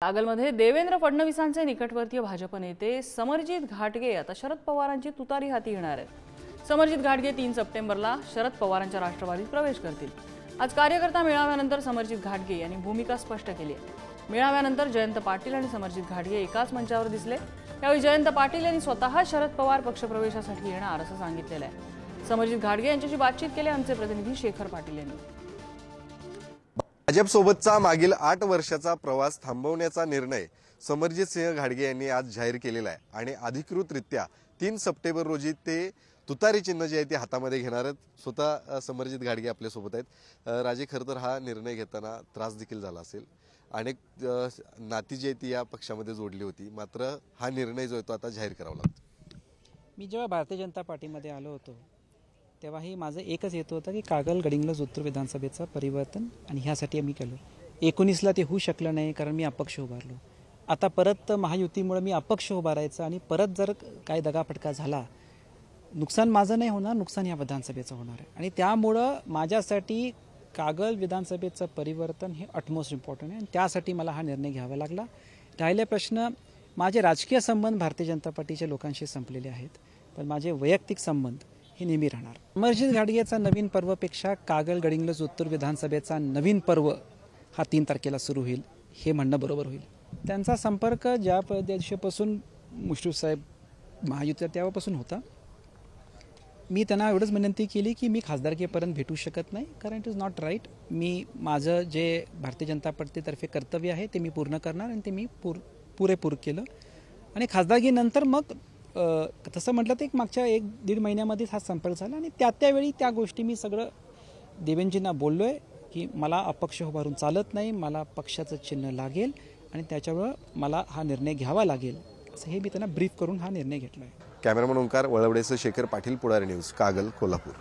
कागलमध्ये देवेंद्र फडणवीसांचे निकटवर्तीय भाजप नेते समरजित घाटगे आता शरद पवारांची तुतारी हाती घेणार आहेत। समरजित घाटगे 3 सप्टेंबरला शरद पवारांच्या राष्ट्रवादीत प्रवेश करतील। आज कार्यकर्ता मेळाव्यानंतर समरजित घाटगे यांनी भूमिका स्पष्ट केली आहे। मेळाव्यानंतर जयंत पाटील आणि समरजित घाटगे एकाच मंचावर दिसले। यावेळी जयंत पाटील यांनी स्वतः शरद पवार पक्षप्रवेशासाठी येणार असं सांगितलेलं आहे। समरजित घाटगे यांच्याशी बातचीत केली आमचे प्रतिनिधी शेखर पाटील यांनी। भाजपसोबतचा मागील 8 वर्षाचा प्रवास थांबवण्याचा निर्णय समरजित सिंह घाटगे यांनी आज जाहीर केलेला आहे आणि अधिकृतरित्या 3 सप्टेंबर रोजी ते तुतारी चिन्ह जे आहे ते हातामध्ये घेणार आहेत। स्वतः समरजित घाटगे आपल्या सोबत आहेत। राजे, खरं तर हा निर्णय घेताना त्रास देखील झाला असेल, अनेक नाती जी ती या पक्षामध्ये जोडली होती, मात्र हा निर्णय जो आहे तो आता जाहीर करावा लागतो। मी जेव्हा भारतीय जनता पार्टीमध्ये आलो होतो तेव्हाही माझं एकच येत होतं की कागल गडिंग्लज उत्तर विधानसभेचं परिवर्तन, आणि ह्यासाठी आम्ही केलं। 19ला ते होऊ शकलं नाही कारण मी अपक्ष उभारलो। आता परत महायुतीमुळे मी अपक्ष उभारायचं आणि परत जर काय दगाफटका झाला, नुकसान माझं नाही होणार, नुकसान या विधानसभेचं होणार आहे। आणि त्यामुळं माझ्यासाठी कागल विधानसभेचं परिवर्तन हे अटमोस्ट इम्पॉर्टंट आहे आणि त्यासाठी मला हा निर्णय घ्यावा लागला। राहिले प्रश्न, माझे राजकीय संबंध भारतीय जनता पार्टीच्या लोकांशी संपलेले आहेत, पण माझे वैयक्तिक संबंध हे नेहमी राहणार। समरजित घाटगेचा नवीन पर्वपेक्षा कागल गडिंग्लज उत्तर विधानसभेचा नवीन पर्व हा 3 तारखेला सुरू होईल, हे म्हणणं बरोबर होईल। त्यांचा संपर्क ज्या दिवशीपासून मुश्रीफ साहेब महायुतीत तेव्हापासून होता। मी त्यांना एवढंच विनंती केली की मी खासदारकीपर्यंत भेटू शकत नाही, कारण इट इज नॉट राईट। मी माझं जे भारतीय जनता पार्टीतर्फे कर्तव्य आहे ते मी पूर्ण करणार आणि ते मी पुरेपूर केलं। आणि खासदारकीनंतर मग तसं म्हटलं तर मागच्या 1-1.5 महिन्यामध्येच हा संपर्क झाला आणि त्यावेळी त्या गोष्टी मी सगळं देवेंजींना बोललोय की मला अपक्ष उभारून चालत नाही, मला पक्षाचं चिन्ह लागेल आणि त्याच्यामुळं मला हा निर्णय घ्यावा लागेल, असं हे मी त्यांना ब्रीफ करून हा निर्णय घेतला आहे। कॅमेरामन ओंकार वळवडेसह शेखर पाटील, पुढारी न्यूज, कागल, कोल्हापूर।